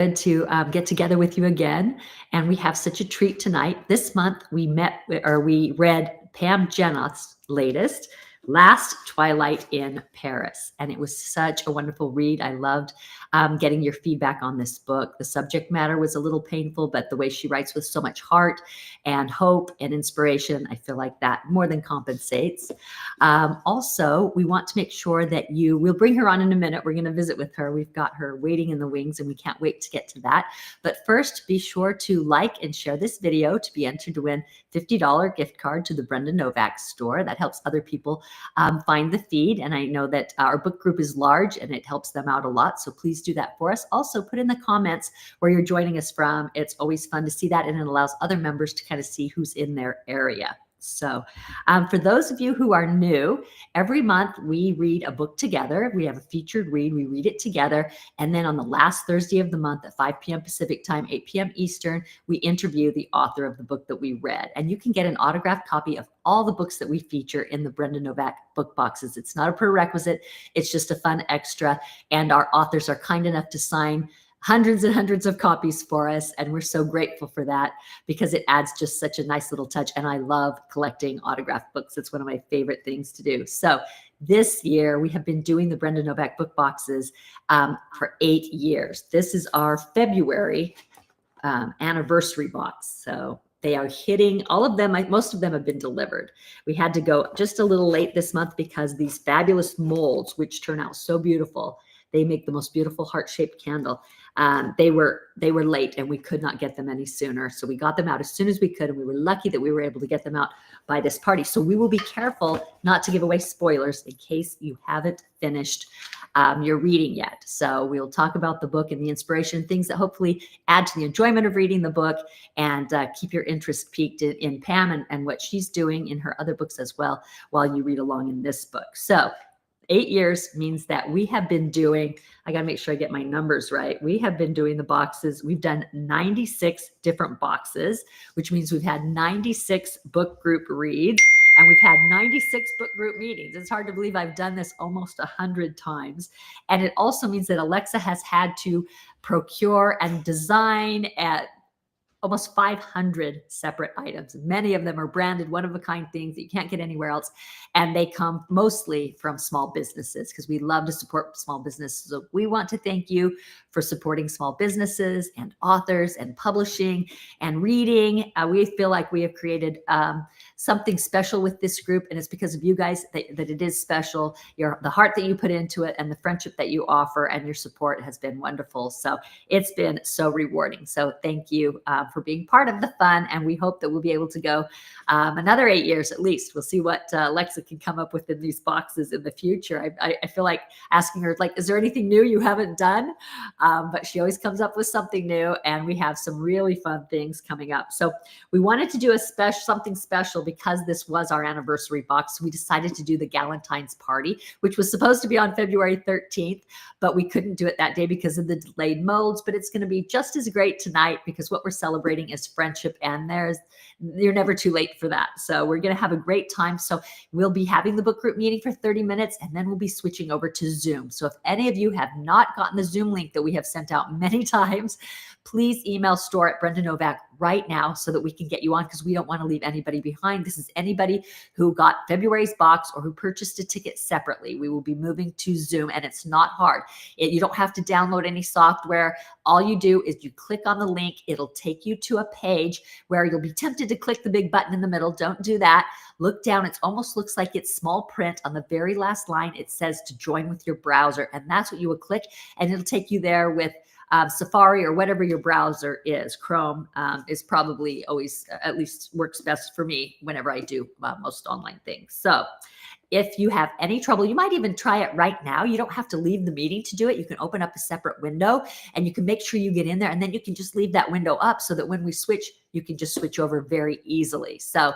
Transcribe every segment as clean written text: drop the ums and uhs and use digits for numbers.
Good to get together with you again. And we have such a treat tonight. This month we read Pam Jenoff's latest, Last Twilight in Paris. And it was such a wonderful read. I loved getting your feedback on this book. The subject matter was a little painful, but the way she writes with so much heart and hope and inspiration, I feel like that more than compensates. Also, we want to make sure that we'll bring her on in a minute. We're going to visit with her. We've got her waiting in the wings and we can't wait to get to that. But first, be sure to like and share this video to be entered to win $50 gift card to the Brenda Novak store. That helps other people find the feed. And I know that our book group is large and it helps them out a lot. So please do that for us. Also, put in the comments where you're joining us from. It's always fun to see that, and it allows other members to kind of see who's in their area. So for those of you who are new, every month we read a book together. We have a featured read. We read it together. And then on the last Thursday of the month at 5 p.m. Pacific time, 8 p.m. Eastern, we interview the author of the book that we read. And you can get an autographed copy of all the books that we feature in the Brenda Novak book boxes. It's not a prerequisite. It's just a fun extra. And our authors are kind enough to sign hundreds and hundreds of copies for us. And we're so grateful for that because it adds just such a nice little touch. And I love collecting autographed books. It's one of my favorite things to do. So this year we have been doing the Brenda Novak book boxes for 8 years. This is our February anniversary box. So they are hitting all of them. Most of them have been delivered. We had to go just a little late this month because these fabulous molds, which turn out so beautiful, they make the most beautiful heart-shaped candle. They were late and we could not get them any sooner. So we got them out as soon as we could. And we were lucky that we were able to get them out by this party. So we will be careful not to give away spoilers in case you haven't finished your reading yet. So we'll talk about the book and the inspiration, things that hopefully add to the enjoyment of reading the book and keep your interest piqued in Pam and what she's doing in her other books as well while you read along in this book. So 8 years means that we have been doing, I got to make sure I get my numbers right. We have been doing the boxes. We've done 96 different boxes, which means we've had 96 book group reads and we've had 96 book group meetings. It's hard to believe I've done this almost 100 times. And it also means that Alexa has had to procure and design at almost 500 separate items. Many of them are branded one-of-a-kind things that you can't get anywhere else. And they come mostly from small businesses because we love to support small businesses. So we want to thank you for supporting small businesses and authors and publishing and reading. We feel like we have created something special with this group. And it's because of you guys that it is special. The heart that you put into it and the friendship that you offer and your support has been wonderful. So it's been so rewarding. So thank you for being part of the fun. And we hope that we'll be able to go another 8 years at least. We'll see what Alexa can come up with in these boxes in the future. I feel like asking her, like, is there anything new you haven't done? But she always comes up with something new, and we have some really fun things coming up. So we wanted to do something special because this was our anniversary box. We decided to do the Galentine's party, which was supposed to be on February 13th, but we couldn't do it that day because of the delayed molds. But it's going to be just as great tonight because what we're celebrating is friendship, and you're never too late for that. So we're going to have a great time. So we'll be having the book group meeting for 30 minutes, and then we'll be switching over to Zoom. So if any of you have not gotten the Zoom link that we have sent out many times, please email store@BrendaNovak right now so that we can get you on, because we don't want to leave anybody behind. This is anybody who got February's box or who purchased a ticket separately. We will be moving to Zoom, and it's not hard. You don't have to download any software. All you do is you click on the link. It'll take you to a page where you'll be tempted to click the big button in the middle. Don't do that. Look down. It almost looks like it's small print. On the very last line, it says to join with your browser, and that's what you will click, and it'll take you there with Safari or whatever your browser is. Chrome is probably always, at least works best for me whenever I do most online things. So if you have any trouble, you might even try it right now. You don't have to leave the meeting to do it. You can open up a separate window and you can make sure you get in there, and then you can just leave that window up so that when we switch, you can just switch over very easily. So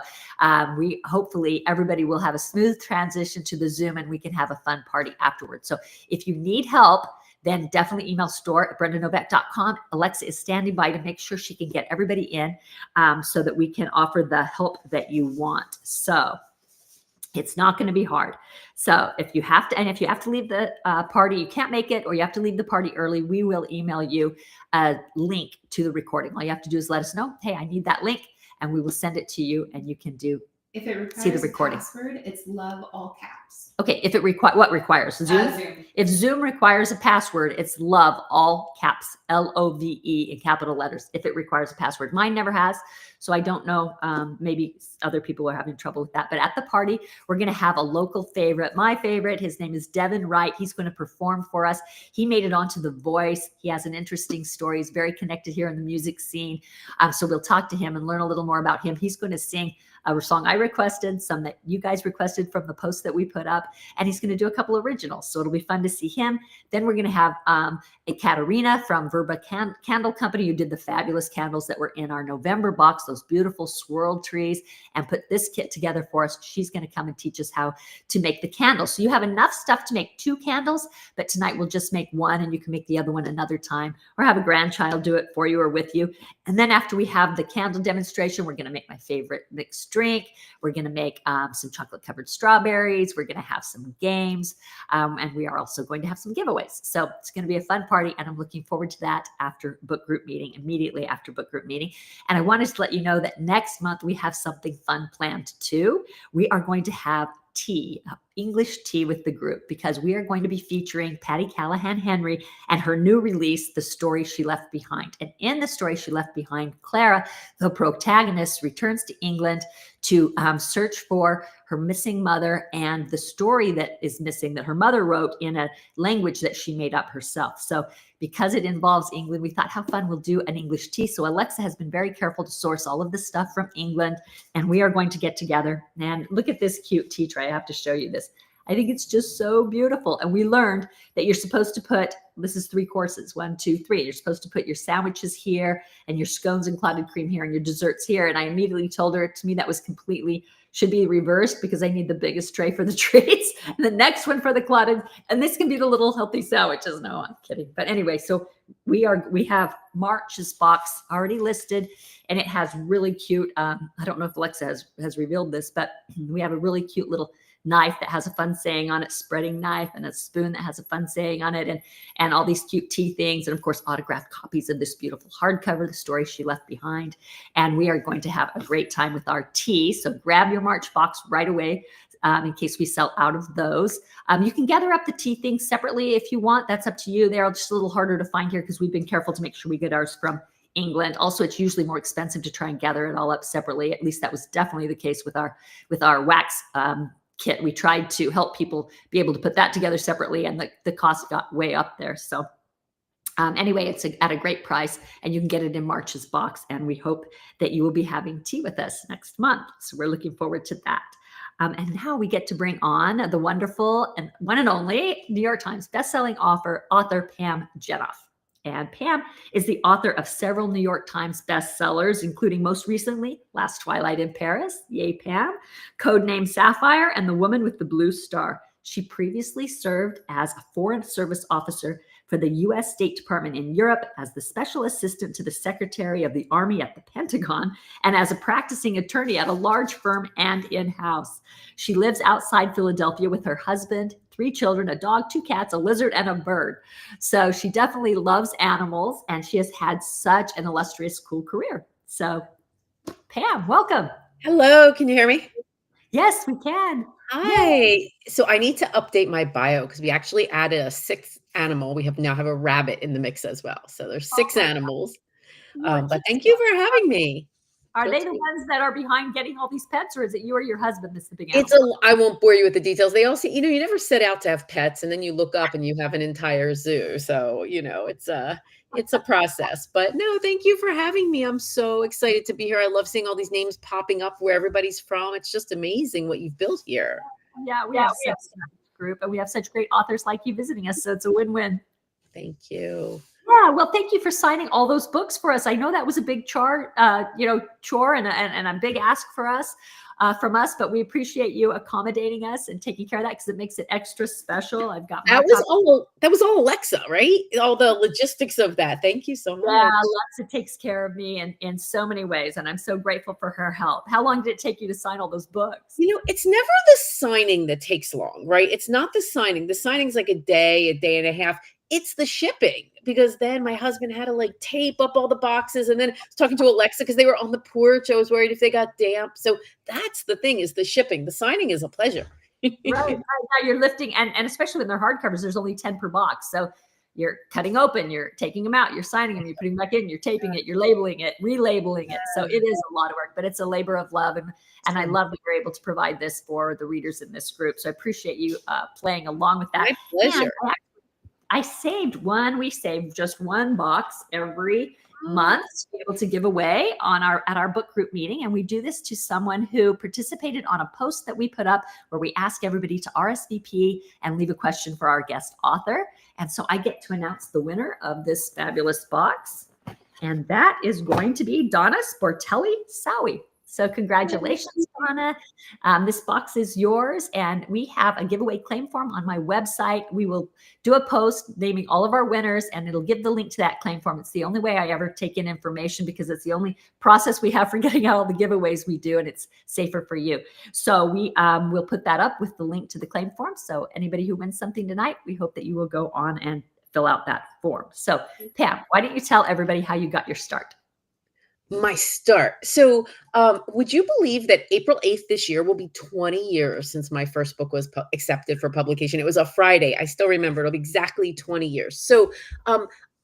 hopefully everybody will have a smooth transition to the Zoom, and we can have a fun party afterwards. So if you need help, then definitely email store@BrendaNovak.com. Alexa is standing by to make sure she can get everybody in so that we can offer the help that you want. So It's not going to be hard. So if you have to, and if you have to leave the party, you can't make it, or you have to leave the party early, we will email you a link to the recording. All you have to do is let us know, hey, I need that link, and we will send it to you, and you can If it requires see the recording. a password, it's love all caps. Okay, if it what requires? Zoom? Zoom. If Zoom requires a password, it's love, all caps, LOVE in capital letters, if it requires a password. Mine never has, so I don't know. Maybe other people are having trouble with that. But at the party, we're going to have a local favorite, my favorite. His name is Devin Wright. He's going to perform for us. He made it onto The Voice. He has an interesting story. He's very connected here in the music scene. So we'll talk to him and learn a little more about him. He's going to sing a song I requested, some that you guys requested from the post that we put up, and he's going to do a couple originals. So it'll be fun to see him. Then we're going to have a Katerina from Verba Candle Company, who did the fabulous candles that were in our November box, those beautiful swirled trees, and put this kit together for us. She's going to come and teach us how to make the candles. So you have enough stuff to make 2 candles, but tonight we'll just make 1, and you can make the other one another time, or have a grandchild do it for you or with you. And then after we have the candle demonstration, we're going to make my favorite mixed drink. We're going to make some chocolate covered strawberries. We're going to have some games. And we are also going to have some giveaways. So it's going to be a fun party. And I'm looking forward to that after book group meeting, immediately after book group meeting. And I wanted to let you know that next month we have something fun planned too. We are going to have tea, English tea with the group, because we are going to be featuring Patty Callahan Henry and her new release, The Story She Left Behind. And in The Story She Left Behind, Clara, the protagonist, returns to England to search for her missing mother and the story that is missing that her mother wrote in a language that she made up herself. So because it involves England, we thought how fun, we'll do an English tea. So Alexa has been very careful to source all of this stuff from England, and we are going to get together. And look at this cute tea tray. I have to show you this. I think it's just so beautiful. And we learned that you're supposed to put, this is 3 courses, 1, 2, 3. You're supposed to put your sandwiches here and your scones and clotted cream here and your desserts here. And I immediately told her, to me, that was completely, should be reversed, because I need the biggest tray for the treats and the next one for the clotted. And this can be the little healthy sandwiches. No, I'm kidding. But anyway, so we have March's box already listed, and it has really cute, I don't know if Alexa has revealed this, but we have a really cute little knife that has a fun saying on it, spreading knife, and a spoon that has a fun saying on it, and all these cute tea things, and of course autographed copies of this beautiful hardcover, The Story She Left Behind. And we are going to have a great time with our tea. So grab your March box right away in case we sell out of those. You can gather up the tea things separately if you want. That's up to you. They're just a little harder to find here because we've been careful to make sure we get ours from England. Also, it's usually more expensive to try and gather it all up separately. At least that was definitely the case with our wax kit. We tried to help people be able to put that together separately, and the cost got way up there. So anyway, it's at a great price, and you can get it in March's box, and we hope that you will be having tea with us next month. So we're looking forward to that. And now we get to bring on the wonderful and one and only New York Times bestselling author Pam Jenoff. And Pam is the author of several New York Times bestsellers, including most recently Last Twilight in Paris, yay Pam, Codename Sapphire, and The Woman with the Blue Star. She previously served as a Foreign Service officer for the U.S. State Department in Europe, as the special assistant to the Secretary of the Army at the Pentagon, and as a practicing attorney at a large firm and in-house. She lives outside Philadelphia with her husband, 3 children, a dog, 2 cats, a lizard, and a bird. So she definitely loves animals, and she has had such an illustrious, cool career. So Pam, welcome. Hello, can you hear me? Yes, we can. Hi. Yay. So I need to update my bio because we actually added a 6th animal. We now have a rabbit in the mix as well. So there's 6 animals. But thank you for having me. Are they the ones that are behind getting all these pets, or is it you or your husband that's the big animal? I won't bore you with the details. They also, you never set out to have pets, and then you look up and you have an entire zoo. So, it's a process. But no, thank you for having me. I'm so excited to be here. I love seeing all these names popping up where everybody's from. It's just amazing what you've built here. Yeah, we have such a group, and we have such great authors like you visiting us. So it's a win-win. Thank you. Yeah, well, thank you for signing all those books for us. I know that was a big chore and a big ask for us. from us, but we appreciate you accommodating us and taking care of that because it makes it extra special. I've got my That was all Alexa, right? All the logistics of that. Thank you so much. yeah, Alexa takes care of me in so many ways, and I'm so grateful for her help. How long did it take you to sign all those books? It's never the signing that takes long, right? It's not the signing. The signing's like a day and a half. It's the shipping, because then my husband had to like tape up all the boxes, and then I was talking to Alexa because they were on the porch. I was worried if they got damp. So that's the thing, is the shipping. The signing is a pleasure. Right. Now you're lifting, and especially when they're hardcovers, there's only 10 per box. So you're cutting open, you're taking them out, you're signing them, you're putting them back in, you're taping it, you're labeling it, relabeling it. So it is a lot of work, but it's a labor of love. And I love that we're able to provide this for the readers in this group. So I appreciate you playing along with that. My pleasure. And I saved one. We saved just one box every month to be able to give away at our book group meeting. And we do this to someone who participated on a post that we put up where we ask everybody to RSVP and leave a question for our guest author. And so I get to announce the winner of this fabulous box. And that is going to be Donna Sportelli Sowie. So congratulations, Donna. This box is yours, and we have a giveaway claim form on my website. We will do a post naming all of our winners, and it'll give the link to that claim form. It's the only way I ever take in information because it's the only process we have for getting out all the giveaways we do, and it's safer for you. So we will put that up with the link to the claim form. So anybody who wins something tonight, we hope that you will go on and fill out that form. So Pam, why don't you tell everybody how you got your start? My start. So, would you believe that April 8th this year will be 20 years since my first book was accepted for publication? It was a Friday. I still remember. It'll be exactly 20 years. So,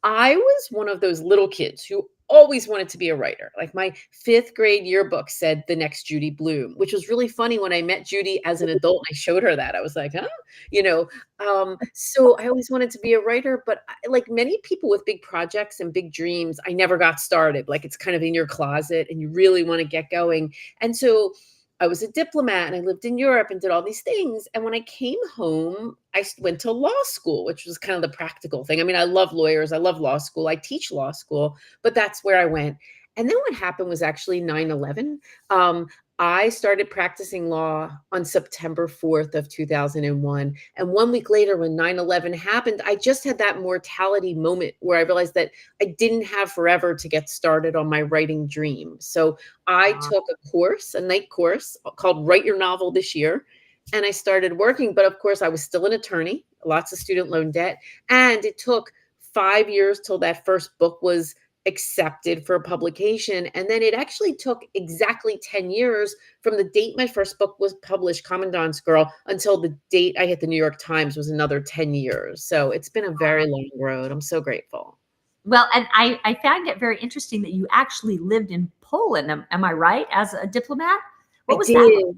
I was one of those little kids who always wanted to be a writer. Like my 5th grade yearbook said the next Judy Blume, which was really funny when I met Judy as an adult. I showed her that. I was like, huh? So I always wanted to be a writer, but like many people with big projects and big dreams, I never got started. Like it's kind of in your closet and you really want to get going. And so I was a diplomat and I lived in Europe and did all these things. And when I came home, I went to law school, which was kind of the practical thing. I mean, I love lawyers. I love law school. I teach law school, but that's where I went. And then what happened was actually 9/11. I started practicing law on September 4th of 2001. And 1 week later, when 9/11 happened, I just had that mortality moment where I realized that I didn't have forever to get started on my writing dream. So I took a night course called Write Your Novel this year. And I started working. But of course, I was still an attorney, lots of student loan debt. And it took 5 years till that first book was accepted for publication. And then it actually took exactly 10 years from the date my first book was published, Commandant's Girl, until the date I hit the New York Times was another 10 years. So it's been a very long road. I'm so grateful. Well, and I found it very interesting that you actually lived in Poland. Am I right? As a diplomat? What was that?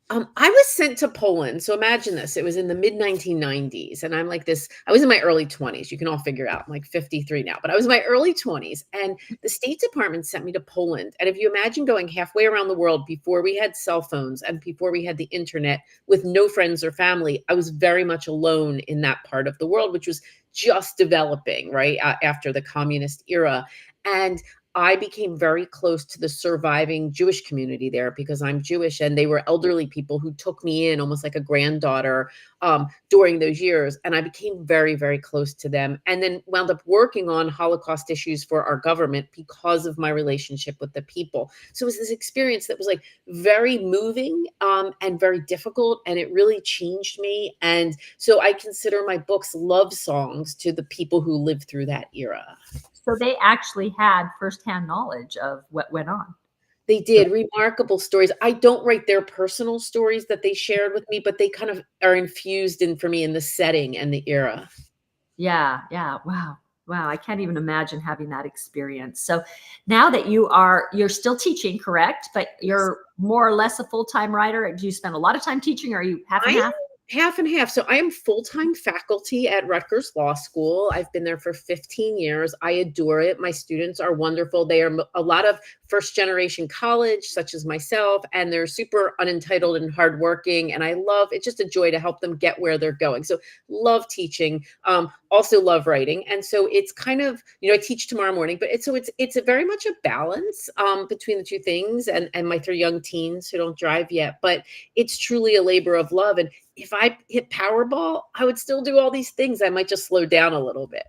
I was sent to Poland. So imagine this. It was in the mid 1990s. And I'm like this, I was in my early 20s. You can all figure out. I'm like 53 now, but I was in my early 20s. And the State Department sent me to Poland. And if you imagine going halfway around the world before we had cell phones and before we had the internet with no friends or family, I was very much alone in that part of the world, which was just developing, right? After the communist era. And I became very close to the surviving Jewish community there because I'm Jewish, and they were elderly people who took me in almost like a granddaughter during those years. And I became very, very close to them, and then wound up working on Holocaust issues for our government because of my relationship with the people. So it was this experience that was like very moving and very difficult, and it really changed me. And so I consider my books love songs to the people who lived through that era. So they actually had firsthand knowledge of what went on. They did remarkable stories. I don't write their personal stories that they shared with me, but they kind of are infused in for me in the setting and the era. Yeah. Wow. I can't even imagine having that experience. So now that you're still teaching, correct? But you're more or less a full-time writer. Do you spend a lot of time teaching, or are you half and half? Half and half. So I am full-time faculty at Rutgers Law School. I've been there for 15 years. I adore it. My students are wonderful. They are a lot of first-generation college, such as myself, and they're super unentitled and hardworking. And I love it's just a joy to help them get where they're going. So love teaching. also love writing. And so it's kind of, I teach tomorrow morning, but it's a very much a balance between the two things, and my three young teens who don't drive yet, but it's truly a labor of love. And if I hit Powerball, I would still do all these things. I might just slow down a little bit.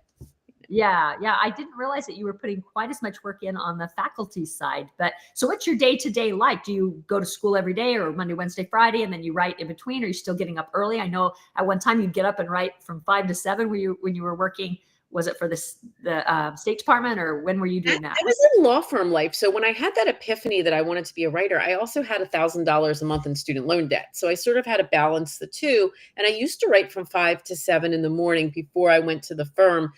Yeah, yeah. I didn't realize that you were putting quite as much work in on the faculty side. But so what's your day to day like? Do you go to school every day or Monday, Wednesday, Friday, and then you write in between? Are you still getting up early? I know at one time you'd get up and write from 5 to 7 when you were working. Was it for the State Department, or when were you doing that? I was in law firm life. So when I had that epiphany that I wanted to be a writer, I also had $1,000 a month in student loan debt. So I sort of had to balance the two. And I used to write from 5 to 7 in the morning before I went to the firm.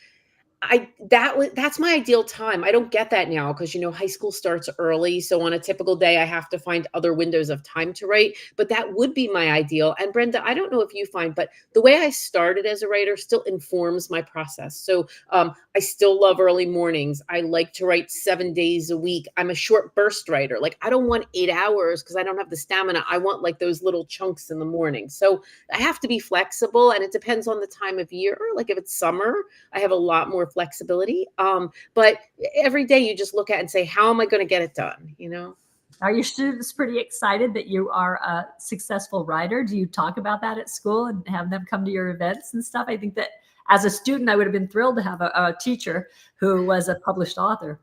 That's my ideal time. I don't get that now because high school starts early. So on a typical day, I have to find other windows of time to write. But that would be my ideal. And Brenda, I don't know if you find, but the way I started as a writer still informs my process. So I still love early mornings. I like to write 7 days a week. I'm a short burst writer. Like I don't want 8 hours because I don't have the stamina. I want like those little chunks in the morning. So I have to be flexible, and it depends on the time of year. Like if it's summer, I have a lot more flexibility. But every day you just look at and say, how am I going to get it done? Are your students pretty excited that you are a successful writer? Do you talk about that at school and have them come to your events and stuff? I think that as a student, I would have been thrilled to have a teacher who was a published author.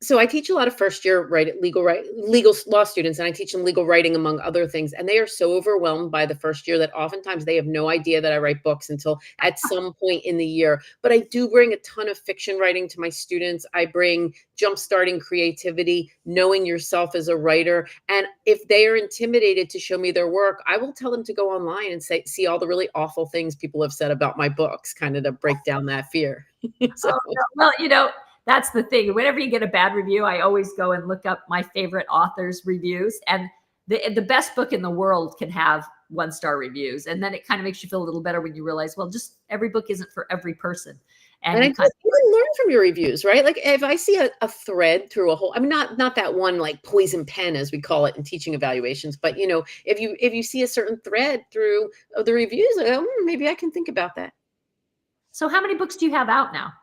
So I teach a lot of first year legal law students, and I teach them legal writing among other things. And they are so overwhelmed by the first year that oftentimes they have no idea that I write books until at some point in the year. But I do bring a ton of fiction writing to my students. I bring jumpstarting creativity, knowing yourself as a writer. And if they are intimidated to show me their work, I will tell them to go online and see all the really awful things people have said about my books, kind of to break down that fear. So. Oh, no. Well, that's the thing. Whenever you get a bad review, I always go and look up my favorite authors' reviews. And the best book in the world can have 1-star reviews. And then it kind of makes you feel a little better when you realize, well, just every book isn't for every person. And I guess you can learn from your reviews, right? Like if I see a thread through a whole, I mean, not that one like poison pen as we call it in teaching evaluations, but if you see a certain thread through the reviews, maybe I can think about that. So how many books do you have out now?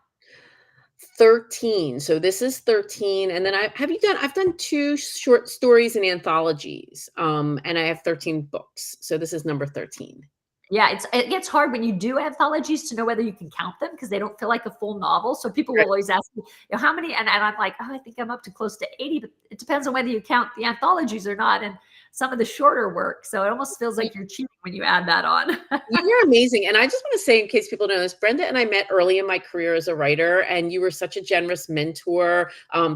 13. So this is 13. And then I've done 2 short stories and anthologies. And I have 13 books. So this is number 13. Yeah, it gets hard when you do anthologies to know whether you can count them because they don't feel like a full novel. So people will always ask me, how many? And I'm like, I think I'm up to close to 80, but it depends on whether you count the anthologies or not. And some of the shorter work. So it almost feels like you're cheating when you add that on. You're amazing. And I just want to say, in case people don't know this, Brenda and I met early in my career as a writer, and you were such a generous mentor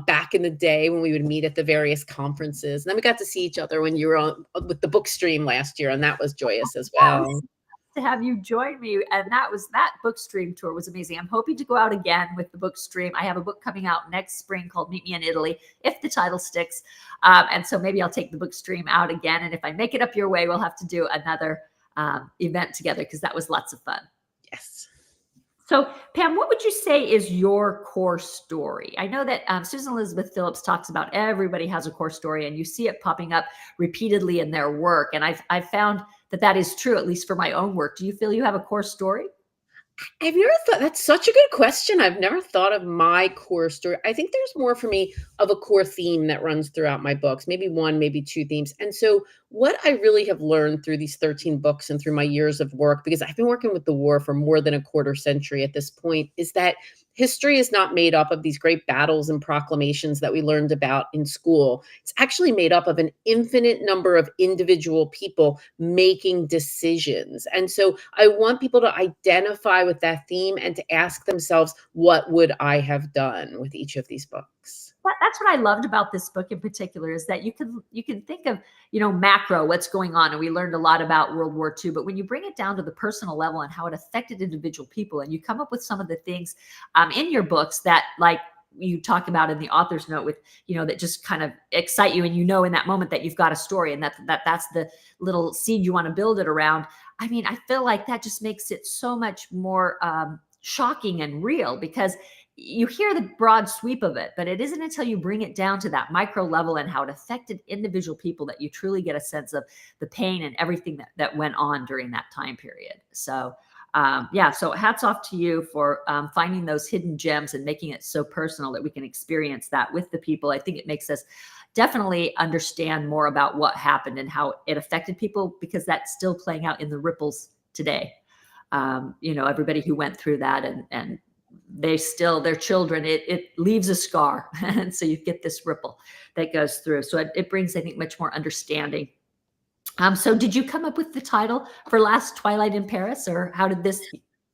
back in the day when we would meet at the various conferences. And then we got to see each other when you were on with the book stream last year, and that was joyous as well. To have you join me, and that book stream tour was amazing. I'm hoping to go out again with the book stream. I have a book coming out next spring called Meet Me in Italy, if the title sticks, and so maybe I'll take the book stream out again, and if I make it up your way, we'll have to do another event together because that was lots of fun. Yes. So Pam, what would you say is your core story? I know that Susan Elizabeth Phillips talks about everybody has a core story, and you see it popping up repeatedly in their work, and I've found that is true, at least for my own work. Do you feel you have a core story? I've never thought, that's such a good question. I've never thought of my core story. I think there's more for me of a core theme that runs throughout my books, maybe 1, maybe 2 themes. And so what I really have learned through these 13 books and through my years of work, because I've been working with the war for more than a quarter century at this point, is that history is not made up of these great battles and proclamations that we learned about in school. It's actually made up of an infinite number of individual people making decisions. And so I want people to identify with that theme and to ask themselves, what would I have done with each of these books? That's what I loved about this book in particular, is that you can think of, macro, what's going on. And we learned a lot about World War II, but when you bring it down to the personal level and how it affected individual people, and you come up with some of the things in your books that, like you talk about in the author's note, with, that just kind of excite you. And in that moment that you've got a story, and that's the little seed you want to build it around. I mean, I feel like that just makes it so much more shocking and real, because you hear the broad sweep of it, but it isn't until you bring it down to that micro level and how it affected individual people that you truly get a sense of the pain and everything that went on during that time period. So yeah, so hats off to you for finding those hidden gems and making it so personal that we can experience that with the people. I think it makes us definitely understand more about what happened and how it affected people, because that's still playing out in the ripples today. Everybody who went through that, and they still, their children, it leaves a scar. And so you get this ripple that goes through. So it brings, I think, much more understanding. So did you come up with the title for Last Twilight in Paris, or how did this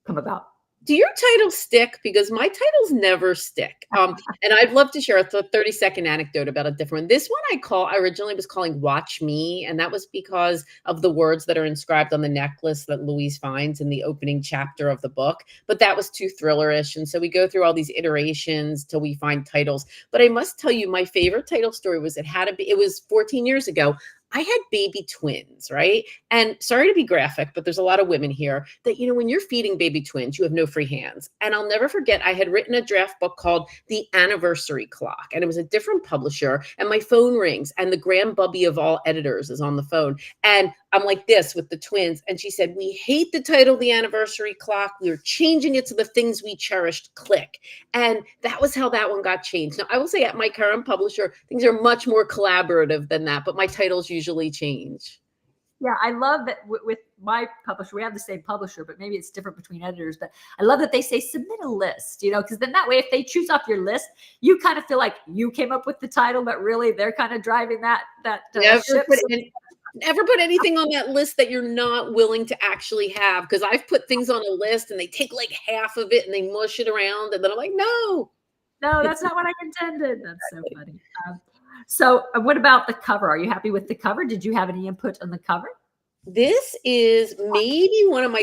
come about? Do your titles stick? Because my titles never stick. And I'd love to share a 30-second anecdote about a different one. This one I originally was calling Watch Me, and that was because of the words that are inscribed on the necklace that Louise finds in the opening chapter of the book. But that was too thrillerish, and so we go through all these iterations till we find titles. But I must tell you, my favorite title story was it was 14 years ago. I had baby twins, right? And sorry to be graphic, but there's a lot of women here that, when you're feeding baby twins, you have no free hands. And I'll never forget, I had written a draft book called The Anniversary Clock, and it was a different publisher, and my phone rings, and the grandbubby of all editors is on the phone. And I'm like this with the twins. And she said, "We hate the title, The Anniversary Clock. We're changing it to The Things We Cherished, Click." And that was how that one got changed. Now, I will say at my current publisher, things are much more collaborative than that, but my titles usually change. Yeah, I love that with my publisher, we have the same publisher, but maybe it's different between editors. But I love that they say submit a list, because then that way, if they choose off your list, you kind of feel like you came up with the title, but really they're kind of driving that ship. Never put anything on that list that you're not willing to actually have, because I've put things on a list and they take like half of it and they mush it around, and then I'm like, no, that's not what I intended. That's so funny. So what about the cover? Are you happy with the cover? Did you have any input on the cover? This is maybe one of my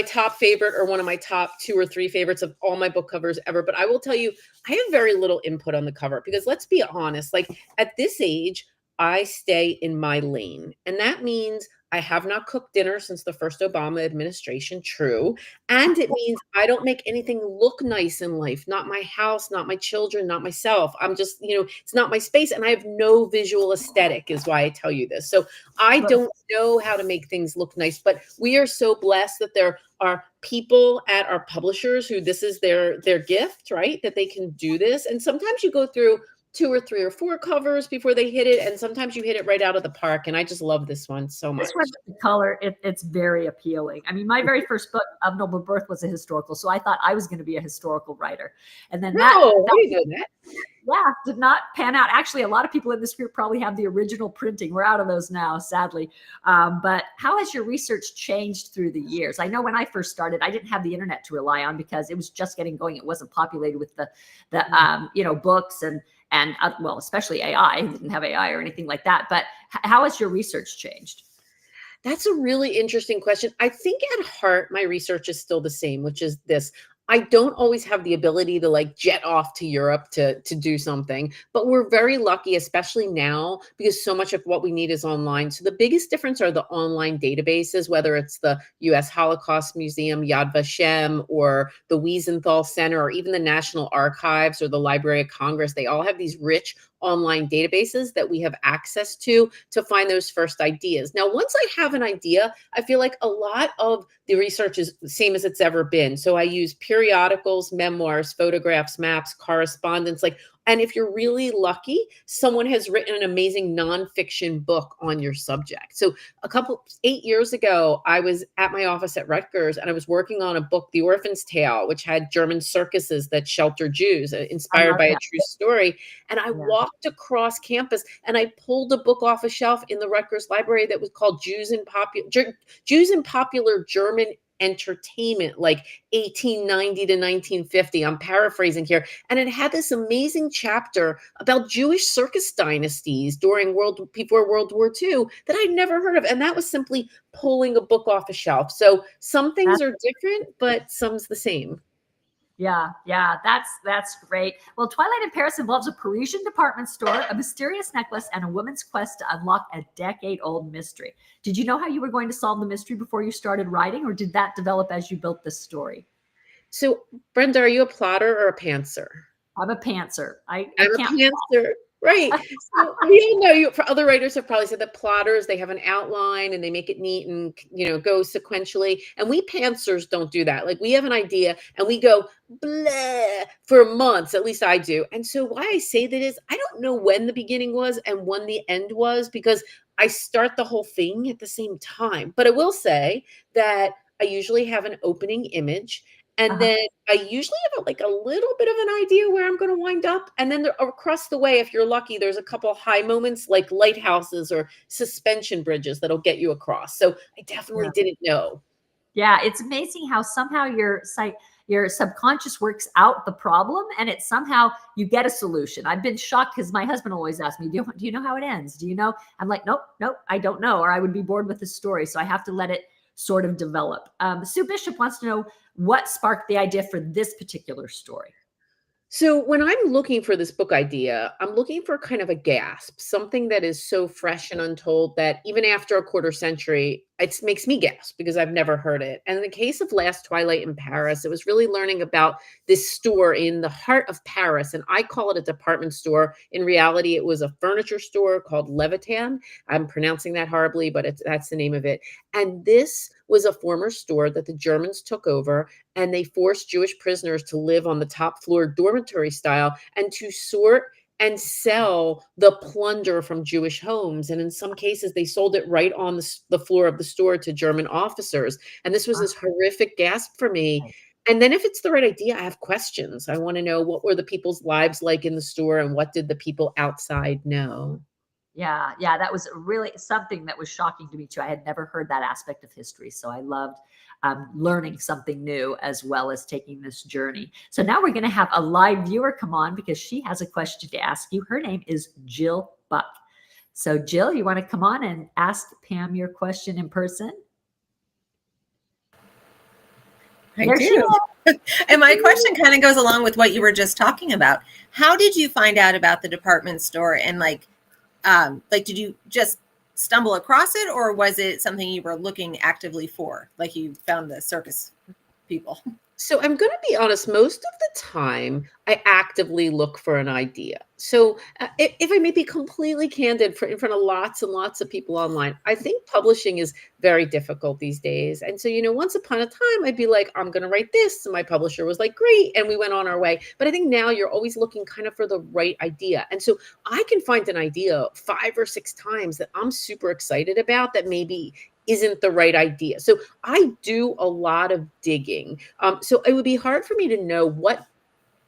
top favorite, or one of my top 2 or 3 favorites of all my book covers ever. But I will tell you, I have very little input on the cover, because let's be honest, like at this age, I stay in my lane. And that means I have not cooked dinner since the first Obama administration. True. And it means I don't make anything look nice in life. Not my house, not my children, not myself. I'm just, it's not my space. And I have no visual aesthetic, is why I tell you this. So I don't know how to make things look nice, but we are so blessed that there are people at our publishers who this is their gift, right? That they can do this. And sometimes you go through 2 or 3 or 4 covers before they hit it, and sometimes you hit it right out of the park. And I just love this one so much. This one, the color, it's very appealing. I mean, my very first book, Of Noble Birth, was a historical, so I thought I was going to be a historical writer. And then that did not pan out. Actually, a lot of people in this group probably have the original printing. We're out of those now, sadly. But how has your research changed through the years? I know when I first started, I didn't have the internet to rely on, because it was just getting going. It wasn't populated with the books and well, especially AI. Didn't have AI or anything like that. But how has your research changed? That's a really interesting question. I think at heart, my research is still the same, which is this. I don't always have the ability to like jet off to Europe to do something, but we're very lucky, especially now, because so much of what we need is online. So the biggest difference are the online databases, whether it's the U.S. Holocaust Museum, Yad Vashem, or the Wiesenthal Center, or even the National Archives or the Library of Congress. They all have these rich online databases that we have access to find those first ideas. Now, once I have an idea, I feel like a lot of the research is the same as it's ever been. So I use periodicals, memoirs, photographs, maps, correspondence, and if you're really lucky, someone has written an amazing nonfiction book on your subject. So 8 years ago, I was at my office at Rutgers, and I was working on a book, The Orphan's Tale, which had German circuses that shelter Jews, inspired by a true story. And I walked across campus and I pulled a book off a shelf in the Rutgers library that was called Jews in Popular German Entertainment, like 1890 to 1950. I'm paraphrasing here. And it had this amazing chapter about Jewish circus dynasties before World War II that I'd never heard of. And that was simply pulling a book off a shelf. So some things are different, but some's the same. Yeah, that's great. Well, Twilight in Paris involves a Parisian department store, a mysterious necklace, and a woman's quest to unlock a decade-old mystery. Did you know how you were going to solve the mystery before you started writing, or did that develop as you built this story? So, Brenda, are you a plotter or a pantser? I'm a pantser. I'm a pantser. Right. So we all know for other writers have probably said that plotters, they have an outline and they make it neat and, go sequentially. And we pantsers don't do that. Like we have an idea and we go blah for months. At least I do. And so why I say that is I don't know when the beginning was and when the end was because I start the whole thing at the same time. But I will say that I usually have an opening image and Uh-huh. then I usually have like a little bit of an idea where I'm going to wind up. And then across the way, if you're lucky, there's a couple high moments like lighthouses or suspension bridges that'll get you across. So I definitely Yeah. didn't know. Yeah, it's amazing how somehow your subconscious works out the problem, and it somehow you get a solution. I've been shocked because my husband always asks me, do you know how it ends? Do you know? I'm like, nope, I don't know, or I would be bored with the story. So I have to let it sort of develop. Sue Bishop wants to know what sparked the idea for this particular story. So when I'm looking for this book idea, I'm looking for kind of a gasp, something that is so fresh and untold that even after a quarter century, it makes me gasp because I've never heard it. And in the case of Last Twilight in Paris, it was really learning about this store in the heart of Paris. And I call it a department store. In reality, it was a furniture store called Levitan. I'm pronouncing that horribly, but that's the name of it. And this was a former store that the Germans took over and they forced Jewish prisoners to live on the top floor dormitory style and to sort and sell the plunder from Jewish homes. And in some cases, they sold it right on the floor of the store to German officers. And this was this horrific gasp for me. And then if it's the right idea, I have questions. I want to know what were the people's lives like in the store and what did the people outside know? Yeah, that was really something that was shocking to me too. I had never heard that aspect of history, so I loved learning something new as well as taking this journey. So now we're going to have a live viewer come on because she has a question to ask you. Her name is Jill Buck. So Jill, you want to come on and ask Pam your question in person? I There she do. is. And my question kind of goes along with what you were just talking about. How did you find out about the department store and did you just stumble across it or was it something you were looking actively for? Like you found the circus people? So I'm going to be honest, most of the time I actively look for an idea. So if I may be completely candid in front of lots and lots of people online, I think publishing is very difficult these days. And so, once upon a time, I'd be like, I'm going to write this. And my publisher was like, great. And we went on our way. But I think now you're always looking kind of for the right idea. And so I can find an idea 5 or 6 times that I'm super excited about that maybe isn't the right idea. So I do a lot of digging. So it would be hard for me to know what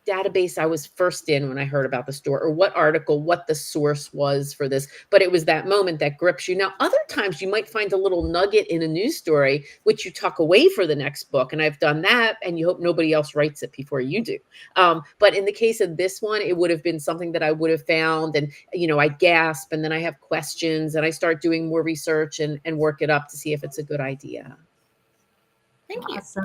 database I was first in when I heard about the store or what article, what the source was for this. But it was that moment that grips you. Now, other times you might find a little nugget in a news story, which you tuck away for the next book. And I've done that. And you hope nobody else writes it before you do. But in the case of this one, it would have been something that I would have found. And, I gasp and then I have questions and I start doing more research and work it up to see if it's a good idea. Thank you. Awesome.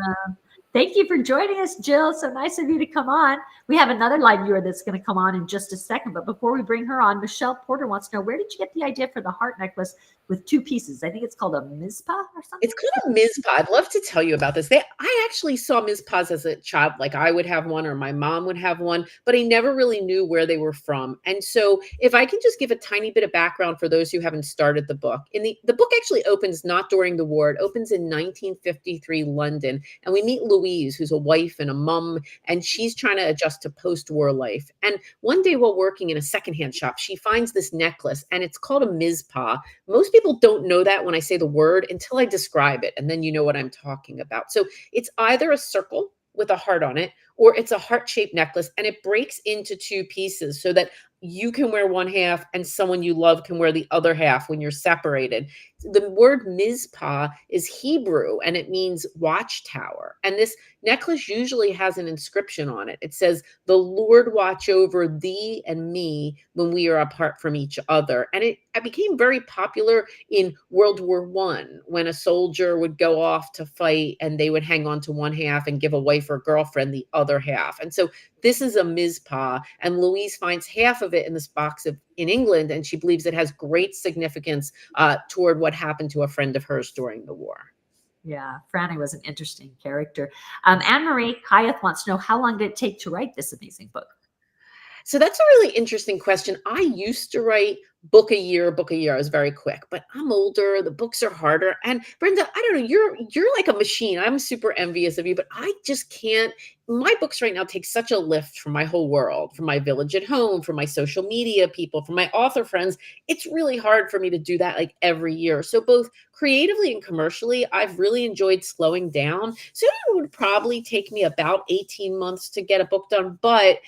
Thank you for joining us, Jill. So nice of you to come on. We have another live viewer that's going to come on in just a second. But before we bring her on, Michelle Porter wants to know, where did you get the idea for the heart necklace with 2 pieces? I think it's called a mizpah or something. It's called a mizpah. I'd love to tell you about this. I actually saw mizpahs as a child. Like I would have one or my mom would have one, but I never really knew where they were from. And so if I can just give a tiny bit of background for those who haven't started the book. The book actually opens not during the war. It opens in 1953 London. And we meet Louise, who's a wife and a mom, and she's trying to adjust to post-war life. And one day while working in a secondhand shop, she finds this necklace and it's called a mizpah. Most people don't know that when I say the word until I describe it, and then you know what I'm talking about. So it's either a circle with a heart on it, or it's a heart-shaped necklace, and it breaks into 2 pieces so that you can wear one half and someone you love can wear the other half when you're separated. The word mizpah is Hebrew and it means watchtower. And this necklace usually has an inscription on it. It says, "The Lord watch over thee and me when we are apart from each other." And it became very popular in World War I when a soldier would go off to fight and they would hang on to one half and give a wife or girlfriend the other half. And so this is a mizpah, and Louise finds half of it in this box in England, and she believes it has great significance toward what happened to a friend of hers during the war. Yeah, Franny was an interesting character. Anne-Marie Kayeth wants to know, how long did it take to write this amazing book? So that's a really interesting question. I used to write book a year, book a year. I was very quick, but I'm older. The books are harder. And Brenda, I don't know. You're like a machine. I'm super envious of you, but I just can't. My books right now take such a lift from my whole world, from my village at home, from my social media people, from my author friends. It's really hard for me to do that like every year. So both creatively and commercially, I've really enjoyed slowing down. So it would probably take me about 18 months to get a book done, but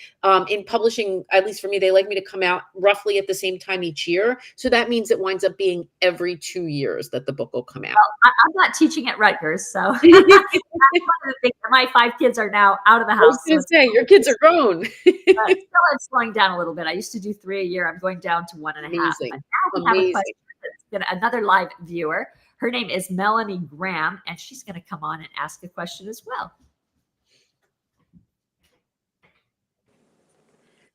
in publishing, at least for me, they like me to come out roughly at the same time each year. So that means it winds up being every 2 years that the book will come out. I'm not teaching at Rutgers, so that's one of the things. My 5 kids are now out of the I was house. going to say, your kids are grown. Still I'm slowing down a little bit. I used to do 3 a year. I'm going down to 1.5. Amazing. But now we have a question. Another live viewer. Her name is Melanie Graham, and she's going to come on and ask a question as well.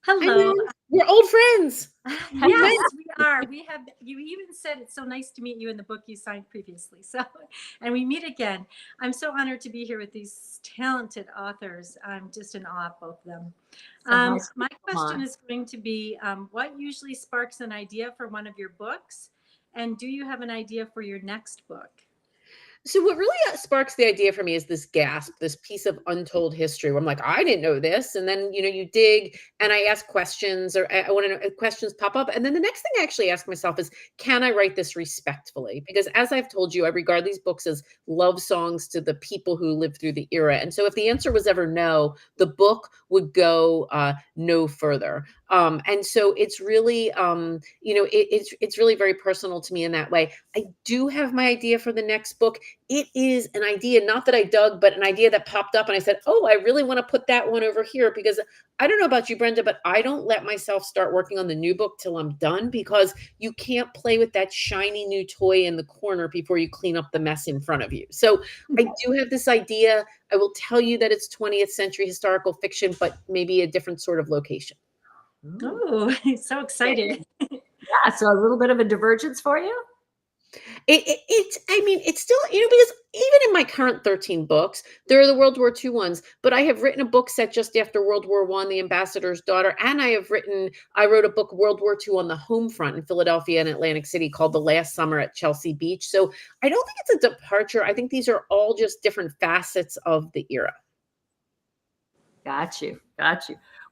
Hello. We're old friends. Yes, we are. We have. You even said it's so nice to meet you in the book you signed previously. So, and we meet again. I'm so honored to be here with these talented authors. I'm just in awe of both of them. So nice My question is going to be, what usually sparks an idea for one of your books, and do you have an idea for your next book? So what really sparks the idea for me is this gasp, this piece of untold history where I'm like, I didn't know this. And then, you dig and I ask questions, or I want to know, questions pop up. And then the next thing I actually ask myself is, can I write this respectfully? Because as I've told you, I regard these books as love songs to the people who lived through the era. And so if the answer was ever no, the book would go no further. And so it's really, it's really very personal to me in that way. I do have my idea for the next book. It is an idea, not that I dug, but an idea that popped up and I said, oh, I really want to put that one over here, because I don't know about you, Brenda, but I don't let myself start working on the new book till I'm done, because you can't play with that shiny new toy in the corner before you clean up the mess in front of you. So I do have this idea. I will tell you that it's 20th century historical fiction, but maybe a different sort of location. Oh, so excited. Yeah, so a little bit of a divergence for you? It's still, because even in my current 13 books, there are the World War II ones, but I have written a book set just after World War I, The Ambassador's Daughter, and I wrote a book, World War II on the home front in Philadelphia and Atlantic City, called The Last Summer at Chelsea Beach. So I don't think it's a departure. I think these are all just different facets of the era. Got you.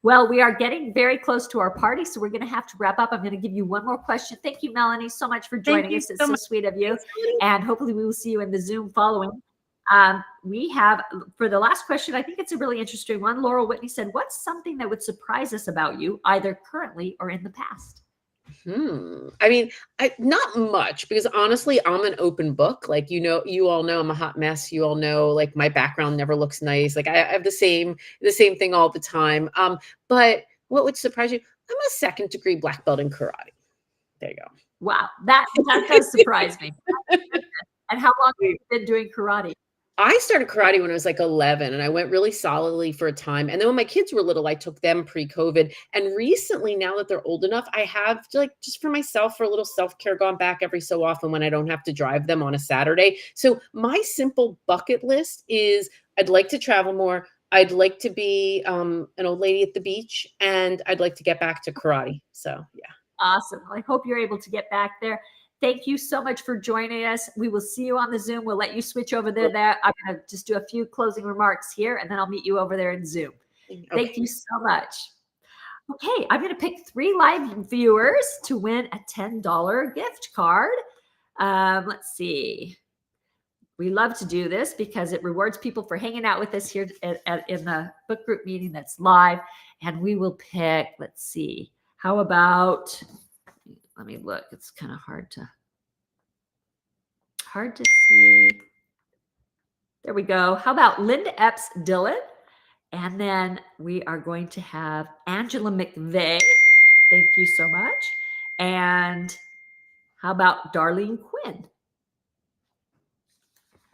Well, we are getting very close to our party, so we're going to have to wrap up. I'm going to give you one more question. Thank you, Melanie, so much for joining us. It's so sweet of you. And hopefully we will see you in the Zoom following. We have, for the last question, I think it's a really interesting one. Laurel Whitney said, what's something that would surprise us about you, either currently or in the past? Not much, because honestly, I'm an open book. Like, you all know I'm a hot mess. You all know, like, my background never looks nice. Like, I have the same thing all the time. But what would surprise you? I'm a 2nd degree black belt in karate. There you go. Wow, that does surprise me. And how long have you been doing karate? I started karate when I was like 11, and I went really solidly for a time. And then when my kids were little, I took them pre-COVID. And recently, now that they're old enough, I have, like, just for myself, for a little self-care, gone back every so often when I don't have to drive them on a Saturday. So my simple bucket list is, I'd like to travel more. I'd like to be an old lady at the beach, and I'd like to get back to karate. So, yeah. Awesome. Well, I hope you're able to get back there. Thank you so much for joining us. We will see you on the Zoom. We'll let you switch over there. I'm going to just do a few closing remarks here, and then I'll meet you over there in Zoom. Okay. Thank you so much. Okay, I'm going to pick 3 live viewers to win a $10 gift card. Let's see. We love to do this because it rewards people for hanging out with us here in the book group meeting that's live. And we will pick, let's see, how about... Let me look. It's kind of hard to see. There we go. How about Linda Epps Dillon? And then we are going to have Angela McVeigh. Thank you so much. And how about Darlene Quinn?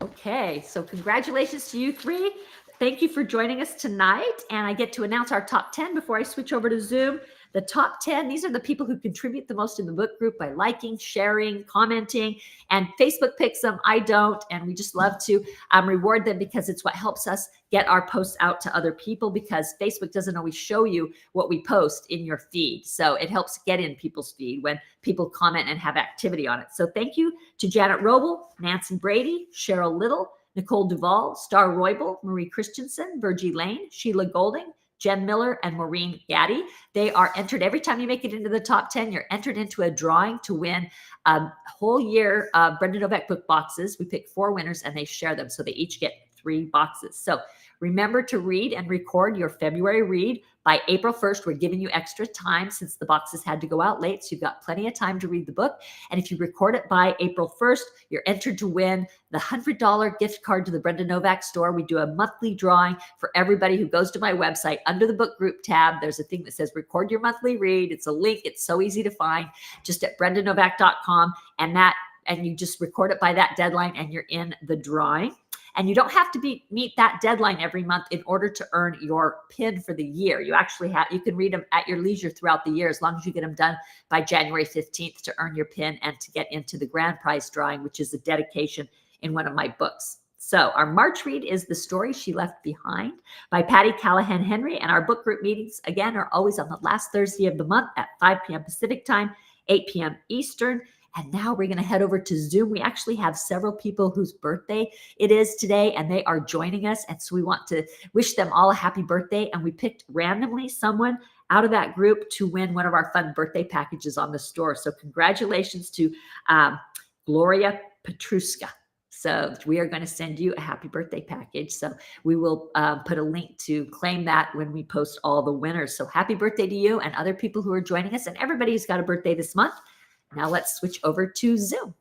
Okay, so congratulations to you 3. Thank you for joining us tonight. And I get to announce our top 10 before I switch over to Zoom. The top 10, these are the people who contribute the most in the book group by liking, sharing, commenting, and Facebook picks them. I don't. And we just love to reward them because it's what helps us get our posts out to other people, because Facebook doesn't always show you what we post in your feed. So it helps get in people's feed when people comment and have activity on it. So thank you to Janet Roble, Nancy Brady, Cheryl Little, Nicole Duvall, Star Roybal, Marie Christensen, Virgie Lane, Sheila Golding, Jen Miller, and Maureen Gaddy. They are entered every time you make it into the top 10. You're entered into a drawing to win a whole year of Brenda Novak book boxes. We pick 4 winners and they share them. So they each get 3 boxes. So remember to read and record your February read by April 1st. We're giving you extra time since the boxes had to go out late. So you've got plenty of time to read the book. And if you record it by April 1st, you're entered to win the $100 gift card to the Brenda Novak store. We do a monthly drawing for everybody who goes to my website. Under the book group tab, there's a thing that says record your monthly read. It's a link. It's so easy to find, just at brendanovak.com. And you just record it by that deadline and you're in the drawing. And you don't have to meet that deadline every month in order to earn your pin for the year. You can read them at your leisure throughout the year, as long as you get them done by January 15th to earn your pin and to get into the grand prize drawing, which is a dedication in one of my books. So our March read is The Story She Left Behind by Patty Callahan Henry. And our book group meetings, again, are always on the last Thursday of the month at 5 p.m. Pacific time, 8 p.m. Eastern. And now we're going to head over to Zoom. We actually have several people whose birthday it is today, and they are joining us. And so we want to wish them all a happy birthday. And we picked randomly someone out of that group to win one of our fun birthday packages on the store. So congratulations to Gloria Petruska. So we are going to send you a happy birthday package. So we will put a link to claim that when we post all the winners. So happy birthday to you and other people who are joining us, and everybody who's got a birthday this month. Now let's switch over to Zoom.